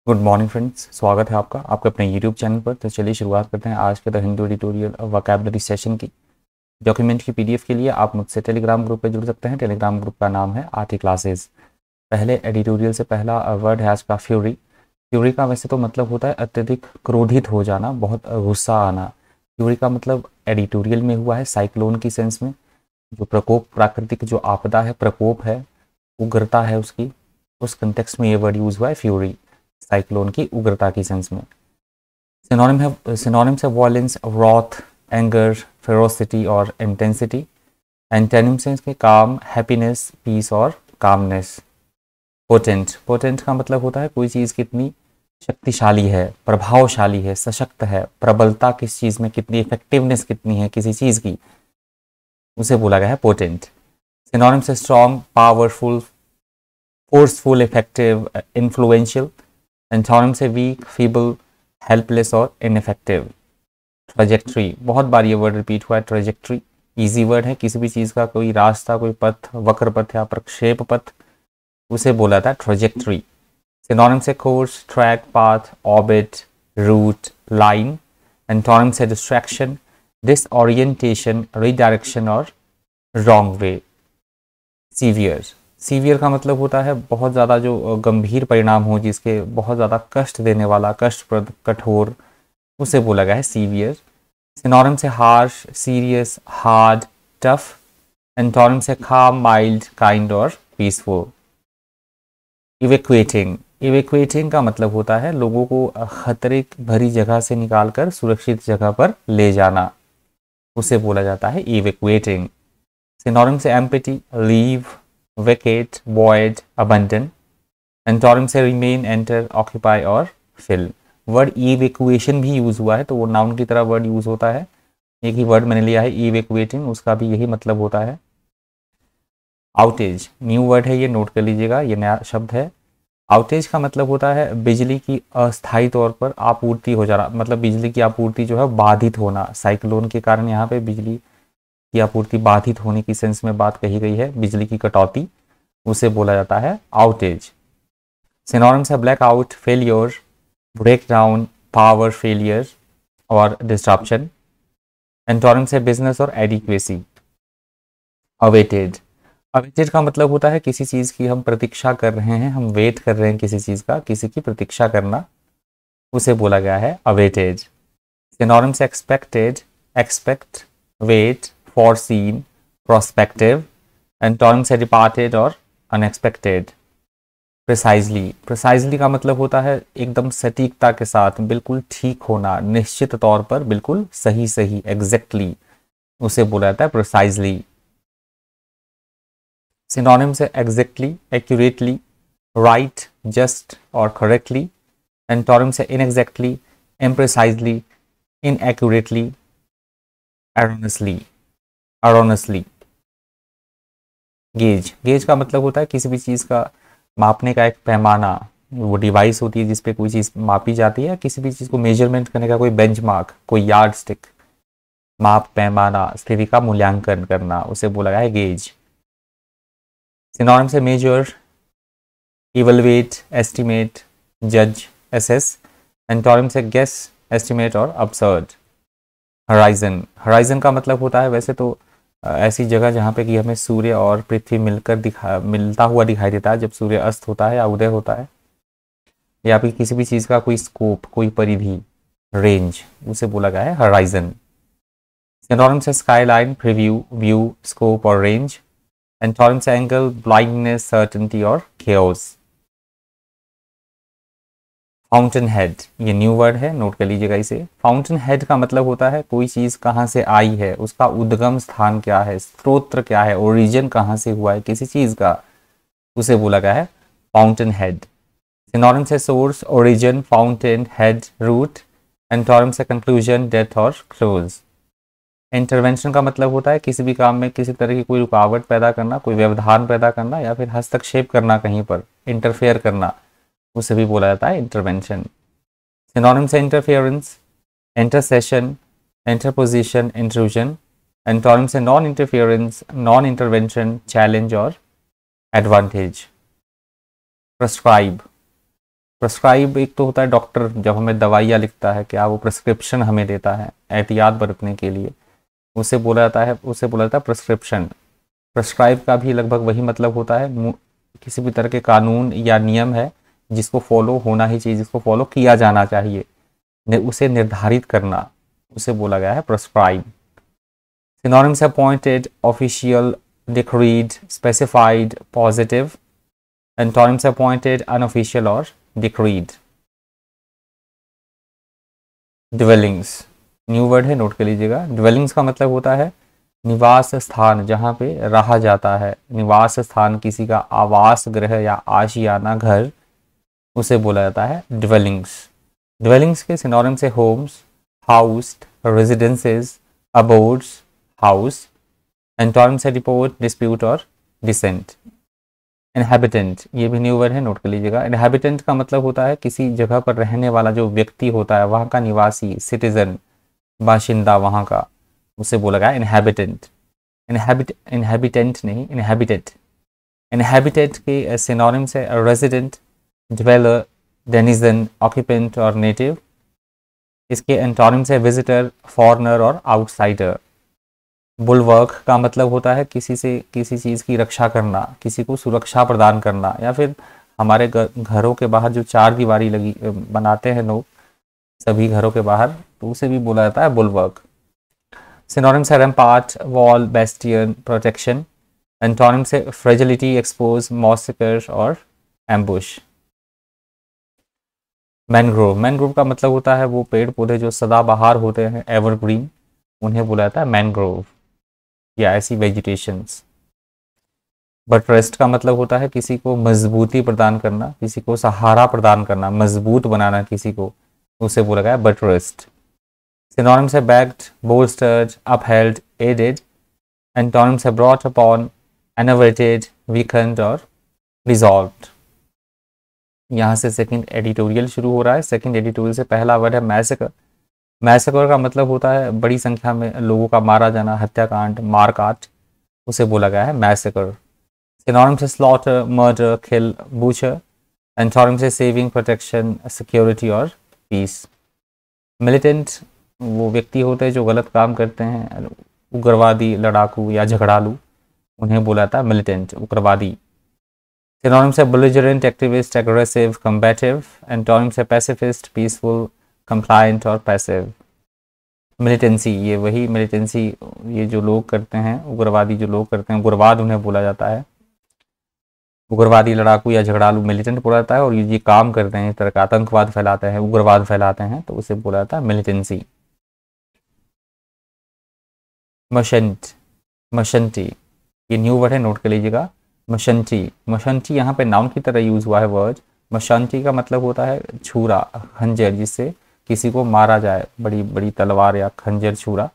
Good morning friends, स्वागत है आपका आपके अपने यूट्यूब चैनल पर। तो चलिए शुरुआत करते हैं आज के the Hindu editorial vocabulary session की। डॉक्यूमेंट की पीडीएफ के लिए आप मुझसे टेलीग्राम ग्रुप पर जुड़ सकते हैं। टेलीग्राम ग्रुप का नाम है आरटी क्लासेस। पहले एडिटोरियल से पहला वर्ड है आज का फ्यूरी। फ्यूरी का वैसे तो मतलब होता है अत्यधिक क्रोधित हो जाना, बहुत गुस्सा आना। फ्यूरी का मतलब एडिटोरियल में हुआ है साइक्लोन की सेंस में, जो प्रकोप, प्राकृतिक जो आपदा है, प्रकोप है, उग्रता है उसकी, उस कंटेक्स्ट में ये वर्ड यूज हुआ है फ्यूरी, साइक्लोन की उग्रता की सेंस में। सिनोनिम्स है वॉयलेंस, रॉथ, एंगर, फेरोसिटी और इंटेंसिटी। एंटेनिम्स है इसके काम, हैप्पीनेस, पीस और कामनेस। पोटेंट, पोटेंट का मतलब होता है कोई चीज़ कितनी शक्तिशाली है, प्रभावशाली है, सशक्त है, प्रबलता किस चीज़ में कितनी, इफेक्टिवनेस कितनी है किसी चीज़ की, उसे बोला गया है पोटेंट। सिनोनिम्स है strong, powerful, forceful, effective, influential. Antonyms है वीक, फीबल, हेल्पलेस और इनइफेक्टिव। ट्रेजेक्ट्री, बहुत बार ये वर्ड रिपीट हुआ है। ट्रेजेक्ट्री इजी वर्ड है, किसी भी चीज़ का कोई रास्ता, कोई पथ, वक्र पथ या प्रक्षेप पथ, उसे बोला था ट्रेजेक्ट्री। सिनोनिम्स है course, track, path, orbit, route, line. Antonyms है डिस्ट्रैक्शन, डिसओरिएंटेशन, रिडायरेक्शन और रॉन्ग वे। सीवियर, सीवियर का मतलब होता है बहुत ज़्यादा जो गंभीर परिणाम हो, जिसके बहुत ज़्यादा कष्ट देने वाला, कष्टप्रद, कठोर, उसे बोला गया है सीवियर। सिनोनिम से harsh, serious, hard, tough. Antonym से काम, माइल्ड, काइंड और पीसफुल। इवेक्वेटिंग, इवेक्वेटिंग का मतलब होता है लोगों को खतरे भरी जगह से निकालकर सुरक्षित जगह पर ले जाना, उसे बोला जाता है इवेक्वेटिंग। सिनोनिम से empty, leave, vacate, void, abandon. Antonym से रिमेन, एंटर, ऑक्यूपाई और फिल। वर्ड इवेक्युएशन भी यूज हुआ है, तो वो नाउन की तरह वर्ड यूज होता है। एक ही वर्ड मैंने लिया है इवेक्युएटिंग, उसका भी यही मतलब होता है। आउटेज, न्यू वर्ड है ये, नोट कर लीजिएगा, ये नया शब्द है। आउटेज का मतलब होता है बिजली की अस्थायी तौर पर आपूर्ति हो जाना, मतलब बिजली की आपूर्ति जो है बाधित होना। साइक्लोन के कारण यहाँ पे बिजली की आपूर्ति बाधित होने की सेंस में बात कही गई है, बिजली की कटौती, उसे बोला जाता है आउटेज। सिनोनिम्स है blackout, failure, breakdown, power failure और डिस्ट्रप्शन। एंटोनिम्स है बिजनेस और एडिक्वेसी। अवेटेड, अवेटेड का मतलब होता है किसी चीज़ की हम प्रतीक्षा कर रहे हैं, हम वेट कर रहे हैं किसी चीज़ का, किसी की प्रतीक्षा करना, उसे बोला गया है awaited. Synonyms expected, expect, wait, foreseen, prospective। Antonyms है डिपार्टेड और अनएक्सपेक्टेड। प्रिसाइजली, प्रिसाइजली का मतलब होता है एकदम सटीकता के साथ, बिल्कुल ठीक होना, निश्चित तौर पर बिल्कुल सही सही, एग्जैक्टली, उसे बोला जाता है प्रिसाइजली। सिनोनिम्स है एग्जैक्टली, एक्यूरेटली, राइट, जस्ट और करेक्टली। एंटोनिम्स है इनएग्जैक्टली, इम्प्रिसाइजली, इनएक्यूरेटली, एरोनसली, एरोनसली। गेज, गेज का मतलब होता है किसी भी चीज़ का मापने का एक पैमाना, वो डिवाइस होती है जिसपे कोई चीज़ मापी जाती है, किसी भी चीज़ को मेजरमेंट करने का कोई बेंचमार्क, कोई यार्ड स्टिक, माप, पैमाना, स्थिति का मूल्यांकन करना, उसे बोला गया है गेज। सिनोनिम से मेजर, इवलुएट, एस्टिमेट, जज, एसेस। एंटोनिम से गेस, एस्टिमेट और अब्सर्ड। हराइजन, हराइजन का मतलब होता है वैसे तो ऐसी जगह जहाँ पे कि हमें सूर्य और पृथ्वी मिलता हुआ दिखाई देता है जब सूर्य अस्त होता है या उदय होता है, या फिर किसी भी चीज़ का कोई स्कोप, कोई परिधि, रेंज, उसे बोला गया है हराइजन। सिनोनिम से स्काईलाइन, प्रीव्यू, व्यू, स्कोप और रेंज। एंटोनिम से एंगल, ब्लाइंडनेस, सर्टेनिटी और केओस। फाउंटेन हेड, ये न्यू वर्ड है, नोट कर लीजिएगा इसे। फाउंटेन हेड का मतलब होता है कोई चीज़ कहाँ से आई है, उसका उद्गम स्थान क्या है, स्रोत्र क्या है, ओरिजिन कहाँ से हुआ है किसी चीज़ का, उसे बोला गया है फाउंटेन हेड। सिनोनिम से source, origin, fountain, head, root. Antonym से कंक्लूजन, डेथ और क्लोज। इंटरवेंशन का मतलब होता है किसी भी काम में किसी तरह की कोई रुकावट पैदा करना, कोई व्यवधान पैदा करना या फिर हस्तक्षेप करना, कहीं पर इंटरफेयर करना, उसे भी बोला जाता है इंटरवेंशन। सिनोनिम्स है interference, intercession, interposition, intrusion. Antonyms है non interference, non intervention, challenge और एडवांटेज। प्रेस्क्राइब, प्रेस्क्राइब एक तो होता है डॉक्टर जब हमें दवाइयाँ लिखता है, क्या वो प्रिस्क्रिप्शन हमें देता है एहतियात बरतने के लिए, उसे बोला जाता है प्रिस्क्रिप्शन। प्रेस्क्राइब का भी लगभग वही मतलब होता है, किसी भी तरह के कानून या नियम है जिसको फॉलो होना ही चाहिए, जिसको फॉलो किया जाना चाहिए, उसे निर्धारित करना, उसे बोला गया है प्रेस्क्राइब। सिनोनिम्स है appointed, official, decreed, specified, positive. Antonyms है अपॉइंटेड, अनऑफिशियल और डिक्रीड। ड्वेलिंग्स न्यू वर्ड है, नोट कर लीजिएगा। ड्वेलिंग्स का मतलब होता है निवास स्थान, जहाँ पे रहा जाता है। निवास स्थान किसी का आवास गृह या आशियाना घर, उसे बोला जाता है ड्वेलिंग्स। ड्वेलिंग्स के सिनोनिम्स है homes, house, residences, abodes, house. Antonyms है डिपोट, डिस्प्यूट और डिसेंट। इनहेबिटेंट ये भी न्यू वर्ड है, नोट कर लीजिएगा। इनहेबिटेंट का मतलब होता है किसी जगह पर रहने वाला जो व्यक्ति होता है, वहाँ का निवासी, सिटीजन, बाशिंदा वहाँ का, उसे बोला गया इनहेबिटेंट। इनहेबिटेंट नहीं, इनहेबिटेड। इनहेबिटेड के सिनोनिम्स है रेजिडेंट, ड्वेलर, डेनिजन, ऑक्यूपेंट और नेटिव। इसके एंटोनिम्स है विजिटर, फॉरनर और आउटसाइडर। बुलवर्क का मतलब होता है किसी चीज़ की रक्षा करना, किसी को सुरक्षा प्रदान करना, या फिर हमारे घरों के बाहर जो चार दीवारी लगी बनाते हैं लोग सभी घरों के बाहर, तो उसे भी बोला जाता है बुलवर्क। सिनोनिम्स है rampart, wall, bastion, protection. Antonyms है फ्रेजिलिटी, एक्सपोज, मॉसिकर और एम्बुश। मैनग्रोव, मैनग्रोव का मतलब होता है वो पेड़ पौधे जो सदाबहार होते हैं, एवरग्रीन, उन्हें बोला जाता है मैनग्रोव, या ऐसी वेजिटेशंस। बटरेस्ट का मतलब होता है किसी को मजबूती प्रदान करना, किसी को सहारा प्रदान करना, मजबूत बनाना किसी को, उसे बोला गया बटरेस्ट। सिनोनिम्स है बैक्ड, बोल्स्टर्ड, अपहेल्ड, एडेड। एंटोनिम्स है ब्रॉट अपॉन, एनोवेटेड, वीकेंड और रिजॉल्व्ड। यहाँ से सेकंड एडिटोरियल शुरू हो रहा है। सेकंड एडिटोरियल से पहला वर्ड है मैसेकर। मैसेकर का मतलब होता है बड़ी संख्या में लोगों का मारा जाना, हत्याकांड, मारकाट, उसे बोला गया है मैसेकर। सिनोनिम्स है स्लॉटर, मर्डर, किल, बूचर। एंटोनिम्स है सेविंग, प्रोटेक्शन, सिक्योरिटी और पीस। मिलिटेंट वो व्यक्ति होते हैं जो गलत काम करते हैं, उग्रवादी, लड़ाकू या झगड़ालू, उन्हें बोला जाता है मिलिटेंट, उग्रवादी। सिनोनिम्स है बेलिजरेंट, एक्टिविस्ट, एग्रेसिव, कम्बैटिव। एंटोनिम्स है पैसिफिस्ट, पीसफुल, कंप्लायंट और पैसिव। मिलिटेंसी ये वही मिलिटेंसी ये जो लोग करते हैं, उग्रवादी जो लोग करते हैं, उग्रवाद उन्हें बोला जाता है। उग्रवादी, लड़ाकू या झगड़ालू मिलिटेंट बोला जाता है, और ये काम करते हैं, इस तरह का आतंकवाद फैलाते हैं, उग्रवाद फैलाते हैं, तो उसे बोला जाता है मिलिटेंसी। मशंट, मशंटी ये न्यू वर्ड है, नोट कर लीजिएगा। मशंटी, मशंटी यहाँ पे नाउन की तरह यूज हुआ है वर्ड। मशंटी का मतलब होता है छुरा, खंजर, जिससे किसी को मारा जाए, बड़ी बड़ी तलवार या खंजर, छुरा,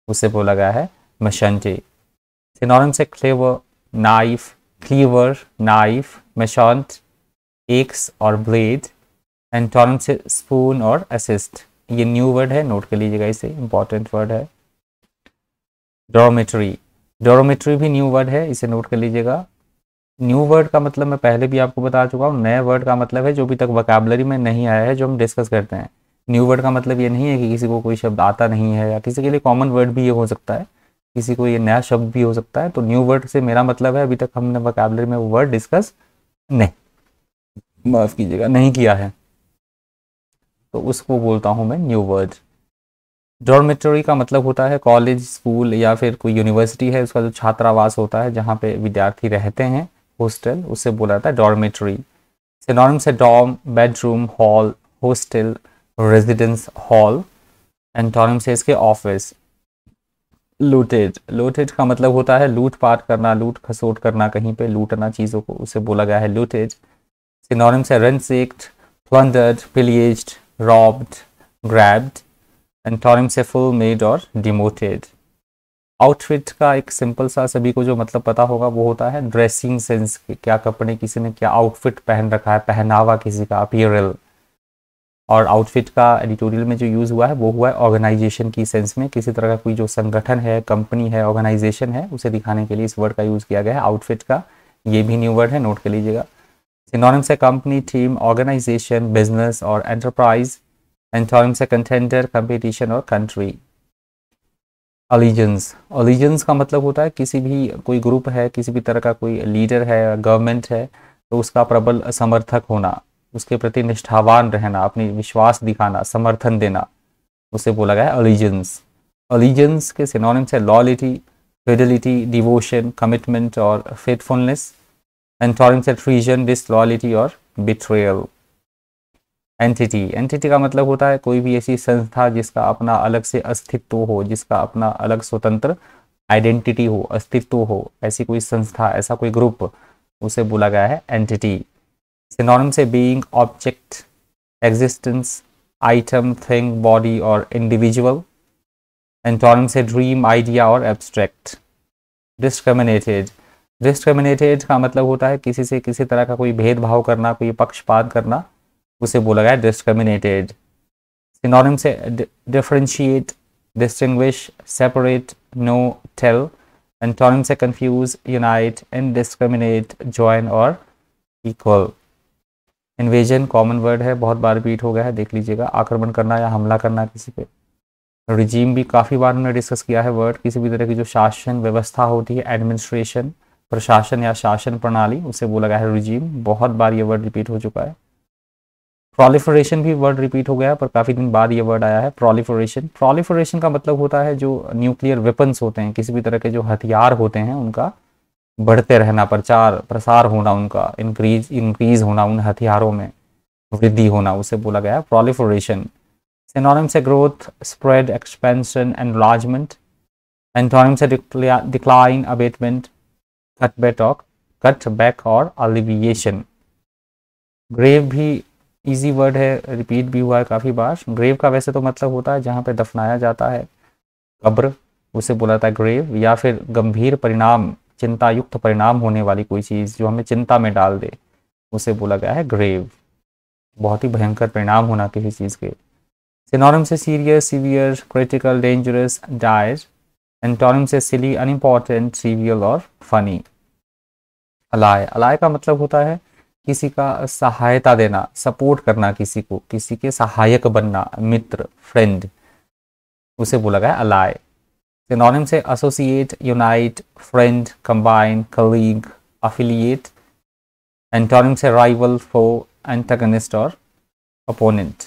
उसे बोला गया है मशंटी। सिनोनिम्स है clever, knife, cleaver, knife, machete, axe और ब्लेड। एंटोनिम्स है स्पून और असिस्ट। ये न्यू वर्ड है, नोट कर लीजिएगा, इसे इंपॉर्टेंट वर्ड है। डॉर्मेट्री, डॉर्मेट्री भी न्यू वर्ड है, इसे नोट कर लीजिएगा। न्यू वर्ड का मतलब मैं पहले भी आपको बता चुका हूँ, नए वर्ड का मतलब है जो अभी तक वोकैबुलरी में नहीं आया है, जो हम डिस्कस करते हैं। न्यू वर्ड का मतलब ये नहीं है कि किसी को कोई शब्द आता नहीं है, या किसी के लिए कॉमन वर्ड भी ये हो सकता है, किसी को ये नया शब्द भी हो सकता है। तो न्यू वर्ड से मेरा मतलब है अभी तक हमने वोकैबुलरी में वो वर्ड डिस्कस नहीं, माफ़ कीजिएगा, नहीं किया है, तो उसको बोलता हूँ मैं न्यू वर्ड। डॉर्मेटरी का मतलब होता है कॉलेज, स्कूल या फिर कोई यूनिवर्सिटी है, उसका जो छात्रावास होता है जहाँ पे विद्यार्थी रहते हैं, हॉस्टल, उससे बोला जाता है डॉर्मेटरी। सिनोनिम्स है dorm, bedroom, hall, hostel, residence hall. Antonyms है इसके ऑफिस। लूटेड, लूटेड का मतलब होता है लूट पाट करना, लूट खसोट करना, कहीं पे लूटना चीज़ों को, उसे बोला गया है लूटेड। सिनोनिम्स है ransacked, plundered, pillaged, robbed, grabbed। Antonyms है full made और demoted। आउटफिट का एक सिंपल सा सभी को जो मतलब पता होगा वो होता है ड्रेसिंग सेंस, क्या कपड़े किसी ने क्या आउटफिट पहन रखा है, पहनावा किसी का, अपीयरल। और आउटफिट का एडिटोरियल में जो यूज़ हुआ है वो हुआ है ऑर्गेनाइजेशन की सेंस में, किसी तरह का कोई जो संगठन है, कंपनी है, ऑर्गेनाइजेशन है, उसे दिखाने के लिए इस वर्ड का यूज़ किया गया है आउटफिट का। ये भी न्यू वर्ड है, नोट कर लीजिएगा। सिनोनिम्स है कंपनी, टीम, ऑर्गेनाइजेशन, बिजनेस और एंटरप्राइज। एंटोनिम्स है कंटेंडर, कंपटीशन और कंट्री। अलीजेंस, अलीजेंस का मतलब होता है किसी भी कोई ग्रुप है, किसी भी तरह का कोई लीडर है, गवर्नमेंट है, तो उसका प्रबल समर्थक होना, उसके प्रति निष्ठावान रहना, अपनी विश्वास दिखाना, समर्थन देना, उसे बोला गया है अलीजेंस। अलीजेंस के सिनोनिम्स है लॉयल्टी, फिडेलिटी, डिवोशन, कमिटमेंट और फेथफुलनेस। एंटोनिम्स है ट्रीजन, डिसलॉयल्टी और बिट्रेयल। एंटिटी, एंटिटी का मतलब होता है कोई भी ऐसी संस्था जिसका अपना अलग से अस्तित्व हो, जिसका अपना अलग स्वतंत्र आइडेंटिटी हो, अस्तित्व हो, ऐसी कोई संस्था, ऐसा कोई ग्रुप, उसे बोला गया है एंटिटी। सिनोनिम से being, object, existence, item, thing, body और इंडिविजुअल। एंटोनिम से ड्रीम, आइडिया और एब्स्ट्रैक्ट। डिस्क्रिमिनेटेड, डिस्क्रिमिनेटेड का मतलब होता है किसी से किसी तरह का कोई भेदभाव करना, कोई पक्षपात करना, उसे बोला गया डिस्क्रिमिनेटेड। सिनोनिम से differentiate, distinguish, separate, know, tell. Antonym से कंफ्यूज, यूनाइट, इनडिस्क्रिमिनेट, जॉइन और इक्वल। इन्वेजन कॉमन वर्ड है, बहुत बार रिपीट हो गया है, देख लीजिएगा, आक्रमण करना या हमला करना किसी पे। रिजीम भी काफ़ी बार हमने डिस्कस किया है वर्ड, किसी भी तरह की जो शासन व्यवस्था होती है, एडमिनिस्ट्रेशन, प्रशासन या शासन प्रणाली, उसे बोला गया है रिजीम। बहुत बार ये वर्ड रिपीट हो चुका है। प्रोलिफरेशन भी वर्ड रिपीट हो गया पर काफ़ी दिन बाद ये वर्ड आया है, प्रोलिफरेशन। प्रोलिफरेशन का मतलब होता है जो न्यूक्लियर वेपन्स होते हैं, किसी भी तरह के जो हथियार होते हैं, उनका बढ़ते रहना, प्रचार प्रसार होना, उनका इंक्रीज होना, उन हथियारों में वृद्धि होना, उसे बोला गया है प्रोलिफरेशन। सिनोनिम से growth, spread, expansion, enlargement. Antonym से डिक्लाइन, अबेटमेंट, कट बैक और अलिविएशन। ग्रेव भी इजी वर्ड है, रिपीट भी हुआ है काफ़ी बार। ग्रेव का वैसे तो मतलब होता है जहाँ पे दफनाया जाता है, कब्र, उसे बोला जाता है ग्रेव। या फिर गंभीर परिणाम, चिंतायुक्त परिणाम होने वाली कोई चीज़ जो हमें चिंता में डाल दे, उसे बोला गया है ग्रेव। बहुत ही भयंकर परिणाम होना किसी चीज़ के। सिनोनिम से serious, severe, critical, dangerous, dire. Antonym से सिली, अनइम्पॉर्टेंट, ट्रिवियल और फनी। अलाय, अलाय का मतलब होता है किसी का सहायता देना, सपोर्ट करना किसी को, किसी के सहायक बनना, मित्र, फ्रेंड, उसे बोला गया अलाय। सिनोनिम से associate, unite, friend, combine, colleague, affiliate. Antonym से राइवल, फो, एंटागनिस्ट और अपोनेंट।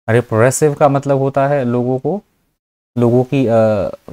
रिप्रेसिव का मतलब होता है लोगों की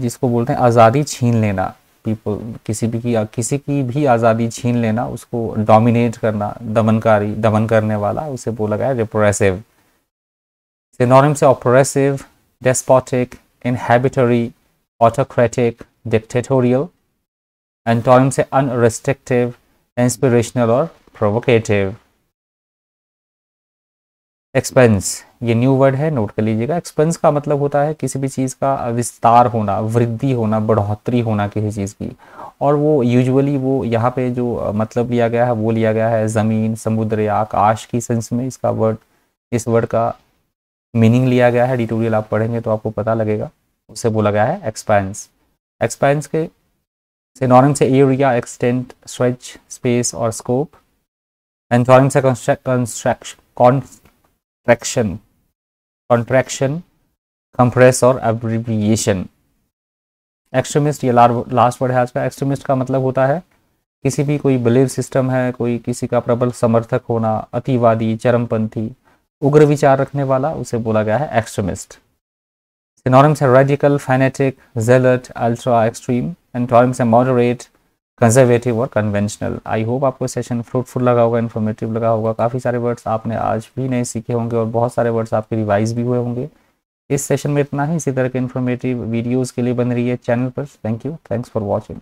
जिसको बोलते हैं आज़ादी छीन लेना, पीपल, किसी की भी आज़ादी छीन लेना, उसको डोमिनेट करना, दमन करने वाला, उसे बोला गया रिप्रेसिव। सिनोनिम से oppressive, despotic, inhibitory, autocratic, dictatorial. Antonym से अनरिस्ट्रिक्टिव, इंस्पिरेशनल और प्रोवोकेटिव। एक्सपेंस, ये न्यू वर्ड है, नोट कर लीजिएगा। एक्सपेंस का मतलब होता है किसी भी चीज़ का विस्तार होना, वृद्धि होना, बढ़ोतरी होना किसी चीज़ की। और वो यूजुअली वो यहाँ पे जो मतलब लिया गया है वो लिया गया है ज़मीन, समुद्र या आकाश की सेंस में। इस वर्ड का मीनिंग लिया गया है, डिटोरियल आप पढ़ेंगे तो आपको पता लगेगा, उसे बोला गया है एक्सपेंस। एक्सपेंस के सिनोनिम से एरिया, एक्सटेंट, स्ट्रेच, स्पेस और स्कोप। एंटोनिम से कॉन्ट्रैक्शन, कंप्रेस और एब्रिविएशन। एक्सट्रीमिस्ट, ये लास्ट वर्ड है आज का। एक्सट्रीमिस्ट का मतलब होता है किसी भी कोई बिलीफ सिस्टम है, कोई किसी का प्रबल समर्थक होना, अतिवादी, चरमपंथी, उग्र विचार रखने वाला, उसे बोला गया है एक्सट्रीमिस्ट। सिनोनिम से radical, fanatic, zealot, ultra extreme. Antonym से मॉडरेट, कंजर्वेटिव और कन्वेंशनल। आई होप आपको सेशन फ्रूटफुल लगा होगा, इन्फॉर्मेटिव लगा होगा। काफ़ी सारे वर्ड्स आपने आज भी नए सीखे होंगे और बहुत सारे वर्ड्स आपके रिवाइज भी हुए होंगे। इस सेशन में इतना ही। इसी तरह के इन्फॉर्मेटिव वीडियोस के लिए बन रही है चैनल पर। Thank you, thanks for watching.